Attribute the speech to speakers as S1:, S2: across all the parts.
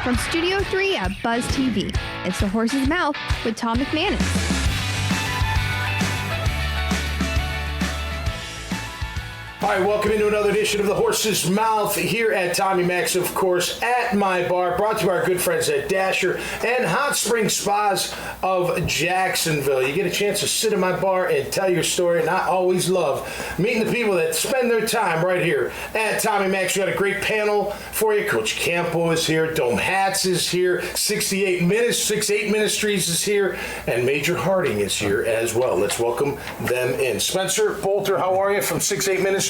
S1: From Studio 3 at Buzz TV, it's The Horse's Mouth with Tom McManus.
S2: All right, welcome into another edition of The Horse's Mouth here at Tommy Mac's, of course, at my bar, brought to you by our good friends at Dasher and Hot Spring Spas of Jacksonville. You get a chance to sit in my bar and tell your story, and I always love meeting the people that spend their time right here at Tommy Mac's. We got a great panel for you. Coach Campo is here, Dome Hats is here, 68 Ministries is here, and Major Harding is here as well. Let's welcome them in. Spencer Boulter, how are you from 68 Ministries?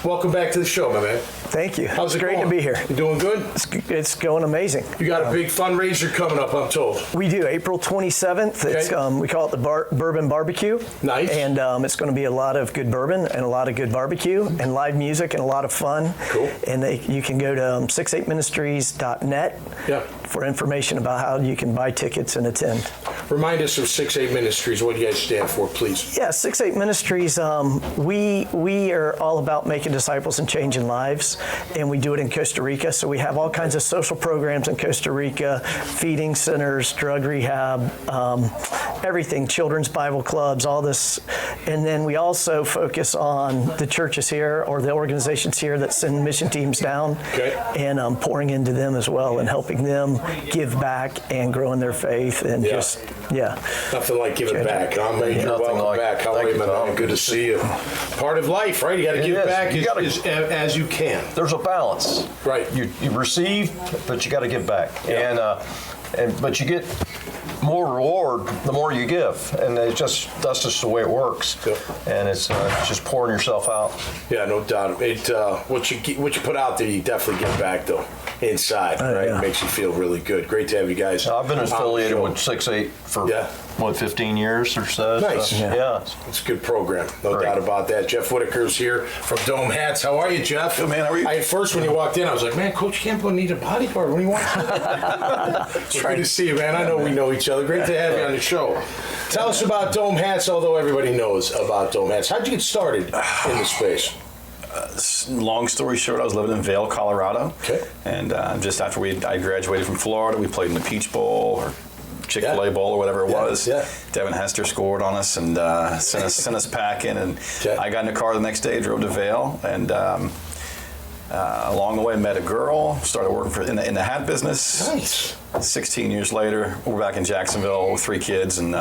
S2: Welcome back to the show, my man.
S3: Thank you.
S2: How's it
S3: great
S2: going?
S3: to be here.
S2: You doing good?
S3: It's going amazing.
S2: You got a big fundraiser coming up, I'm told.
S3: We do, April 27th.
S2: Okay.
S3: It's, we call it the Bourbon Barbecue.
S2: Nice.
S3: And it's going to be a lot of good bourbon and a lot of good barbecue and live music and a lot of fun.
S2: Cool.
S1: And
S3: you can go to 68ministries.net for information about how you can buy tickets and attend.
S2: Remind us of 68 Ministries. What do you guys stand for, please?
S3: Yeah, 68 Ministries, we are all about making disciples and changing lives, and we do it in Costa Rica. So we have all kinds of social programs in Costa Rica, feeding centers, drug rehab, everything, children's Bible clubs, all this. And then we also focus on the churches here or the organizations here that send mission teams down and pouring into them as well and helping them give back and grow in their faith and
S2: Nothing like giving back. I'm Major. Welcome back. How are you, man? Good to see you. Part of life, right? You got to give back as you can.
S4: There's a balance.
S2: Right.
S4: You receive, but you got to give back. Yeah. But you get more reward the more you give, and that's just the way it works. Yeah. And it's just pouring yourself out.
S2: Yeah, no doubt. What you put out there, you definitely get back though. Inside, right? Yeah. It makes you feel really good. Great to have you guys.
S4: I've been affiliated with 6-8 for 15 years or so.
S2: Nice.
S4: So,
S2: it's a good program. No doubt about that. Jeff Whitaker's here from Dome Hats. How are you, Jeff?
S4: Good, man. How are you?
S2: At first, when you walked in, I was like, man, Coach Campo need a bodyguard. What do you want? It's great to see you, man. I know we know each other. Great to have you on the show. Tell us about Dome Hats, although everybody knows about Dome Hats. How'd you get started in the space?
S5: Long story short, I was living in Vail, Colorado.
S2: Okay.
S5: And just after I graduated from Florida, we played in the Peach Bowl or Chick-fil-A Bowl or whatever it was.
S2: Yeah.
S5: Devin Hester scored on us and sent us packing. And I got in the car the next day, drove to Vail, and along the way met a girl, started working in the hat business.
S2: Nice.
S5: 16 years later, we're back in Jacksonville with 3 kids, and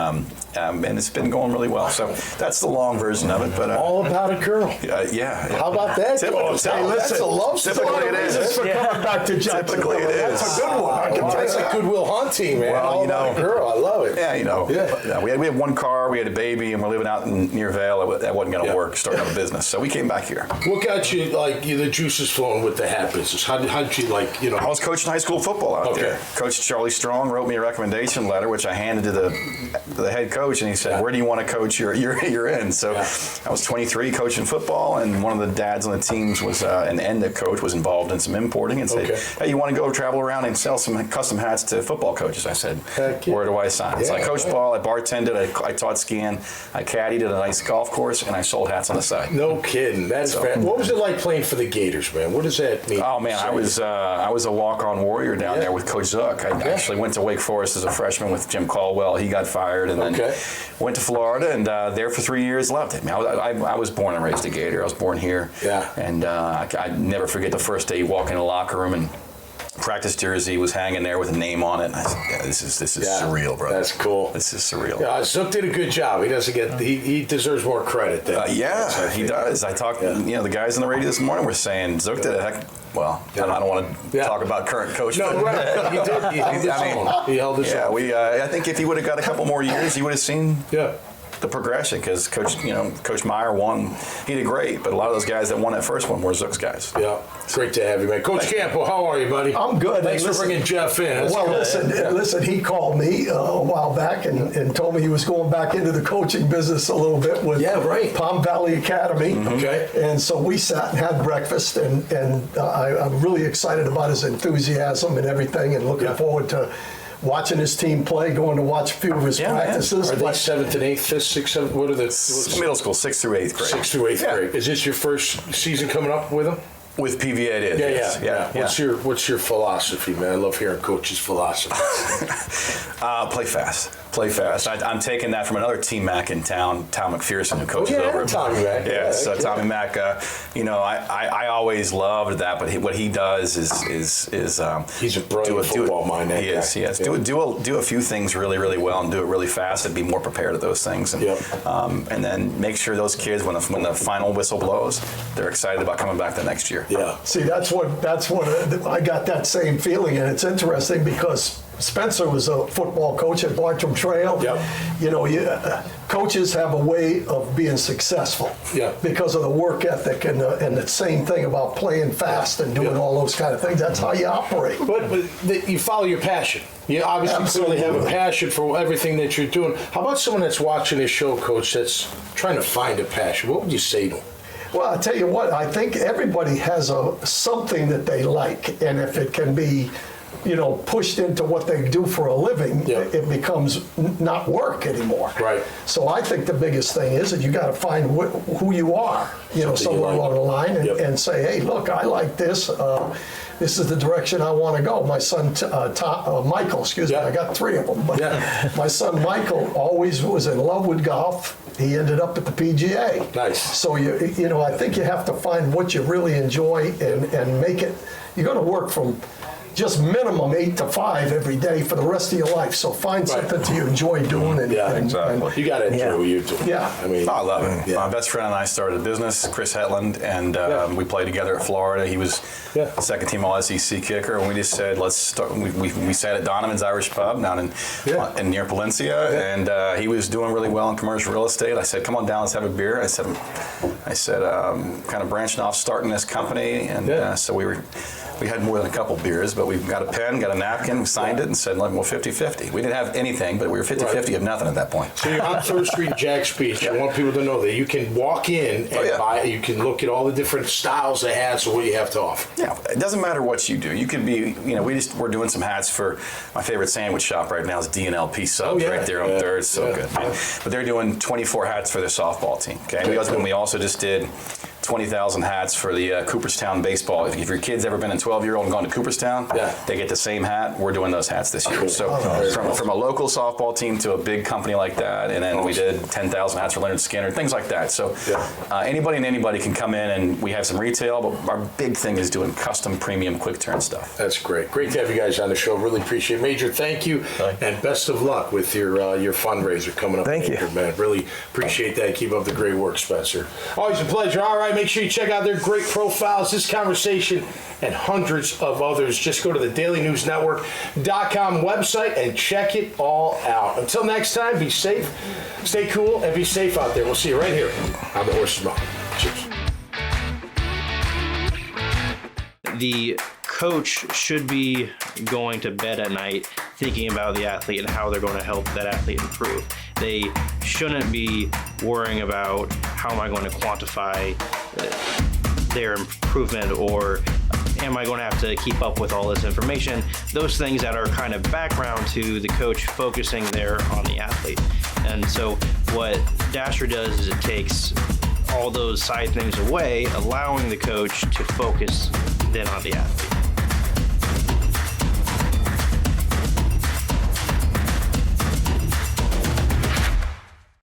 S5: it's been going really well. So that's the long version of it. But
S2: all about a girl.
S5: Yeah.
S2: How about that?
S5: That's
S2: a love story.
S5: Typically it is.
S2: Coming back to Jacksonville.
S5: Typically it is.
S2: That's a good one. That's like Goodwill Hunting, man.
S5: Well,
S2: all about a girl. I love it.
S5: Yeah, Yeah. We had one car, we had a baby, and we're living out near Vail. That wasn't going to work, starting up a business. So we came back here.
S2: What got you, the juices flowing with the hat business? How did you,
S5: I was coaching high school football out there. Coach Charlie Strong wrote me a recommendation letter, which I handed to the head coach, and he said, where do you want to coach? You're in. So I was 23 coaching football, and one of the dads on the teams was an end coach, was involved in some importing, and said, hey, you want to go travel around and sell some custom hats to football coaches? I said, where do I sign? So I coached ball, I bartended, I taught skiing, I caddied at a nice golf course, and I sold hats on the side.
S2: No kidding. That's what was it like playing for the Gators, man? What does that mean?
S5: Oh man, I was a walk-on warrior down there with Coach Zook. I actually went to Wake Forest as a freshman with Jim Caldwell. He got fired, and then went to Florida, and there for 3 years, loved it. I was born and raised a Gator. I was born here.
S2: Yeah.
S5: And I never forget the first day you walk in the locker room and practice jersey was hanging there with a name on it. And I said, this is surreal, brother.
S2: That's cool.
S5: This is surreal.
S2: Yeah, Zook did a good job. He doesn't get he deserves more credit than
S5: he does. I talked the guys on the radio this morning were saying Zook did a heck. Well, I don't want to talk about current coach.
S2: No, right. He did. He held his own.
S5: I think if he would have got a couple more years, he would have seen the progression, because Coach Meyer won. He did great, but a lot of those guys that won that first one were Zook's guys.
S2: Yeah, it's great to have you, man. Coach Campo, how are you, buddy?
S6: I'm good.
S2: Thanks for bringing Jeff in.
S6: Listen, he called me a while back and told me he was going back into the coaching business a little bit with Palm Valley Academy.
S2: Mm-hmm. Okay.
S6: And so we sat and had breakfast, and I'm really excited about his enthusiasm and everything, and looking forward to watching his team play, going to watch a few of his practices.
S2: Are they 7th and 8th, 5th, 6th, 7th? What are the
S5: middle school, 6th through 8th grade?
S2: 6th through 8th grade. Is this your first season coming up with them?
S5: With PVA, it is.
S2: Yeah. What's your philosophy, man? I love hearing coaches' philosophy.
S5: Play fast. Play fast. I'm taking that from another Team Mac in town, Tom McPherson, who coaches over at
S2: Tommy Mac.
S5: Tommy Mac. I always loved that, but what he does is
S2: he's a brilliant football mind.
S5: He is. Do a few things really, really well and do it really fast and be more prepared of those things. And then make sure those kids, when the final whistle blows, they're excited about coming back the next year.
S2: Yeah.
S6: See, that's what I got that same feeling, and it's interesting because Spencer was a football coach at Bartram Trail.
S2: Yep.
S6: Coaches have a way of being successful because of the work ethic and the same thing about playing fast and doing all those kind of things. That's how you operate.
S2: But you follow your passion. You obviously clearly have a passion for everything that you're doing. How about someone that's watching this show, Coach, that's trying to find a passion? What would you say to them?
S6: Well, I tell you what, I think everybody has something that they like, and if it can be, pushed into what they do for a living, it becomes not work anymore.
S2: Right.
S6: So I think the biggest thing is that you got to find who you are, somewhere along the line, and say, hey, look, I like this. This is the direction I want to go. My son, Michael, I got 3 of them. But my son, Michael, always was in love with golf. He ended up at the PGA.
S2: Nice.
S6: So, I think you have to find what you really enjoy and make it. You're going to work from just minimum 8 to 5 every day for the rest of your life. So find something that you enjoy doing.
S2: Exactly. You got to enjoy what you do.
S6: Yeah.
S5: I love it. My best friend and I started a business, Chris Hetland, and we played together at Florida. He was second team All-SEC kicker, and we just said, let's start. We sat at Donovan's Irish Pub down in near Palencia, and he was doing really well in commercial real estate. I said, come on down, let's have a beer. I said, kind of branching off, starting this company, and so we had more than a couple beers, but we got a pen, got a napkin, we signed it, and said, well, 50-50. We didn't have anything, but we were 50-50 of nothing at that point.
S2: So you're on 3rd Street in Jack's Beach. I want people to know that you can walk in and buy. You can look at all the different styles of hats or what you have to offer.
S5: Yeah, it doesn't matter what you do. You could be, we're doing some hats for my favorite sandwich shop right now is D&LP Subs right there on 3rd. So good, man. But they're doing 24 hats for their softball team. Okay, we also just did 20,000 hats for the Cooperstown baseball. If your kid's ever been a 12-year-old and gone to Cooperstown, they get the same hat. We're doing those hats this year. Cool. So from a local softball team to a big company like that, and then we did 10,000 hats for Leonard Skinner, things like that. So anybody and anybody can come in, and we have some retail, but our big thing is doing custom premium quick turn stuff.
S2: That's great. Great to have you guys on the show. Really appreciate it. Major, thank you, and best of luck with your fundraiser coming up.
S3: Thank you.
S2: Man. Really appreciate that. Keep up the great work, Spencer. Always a pleasure. All right, make sure you check out their great profiles, this conversation, and hundreds of others. Just go to the dailynewsnetwork.com website and check it all out. Until next time, be safe, stay cool, and be safe out there. We'll see you right here on the Horse's Mouth. Cheers.
S7: The coach should be going to bed at night thinking about the athlete and how they're going to help that athlete improve. They shouldn't be worrying about how am I going to quantify their improvement, or am I going to have to keep up with all this information? Those things that are kind of background to the coach focusing there on the athlete. And so what Dasher does is it takes all those side things away, allowing the coach to focus then on the athlete.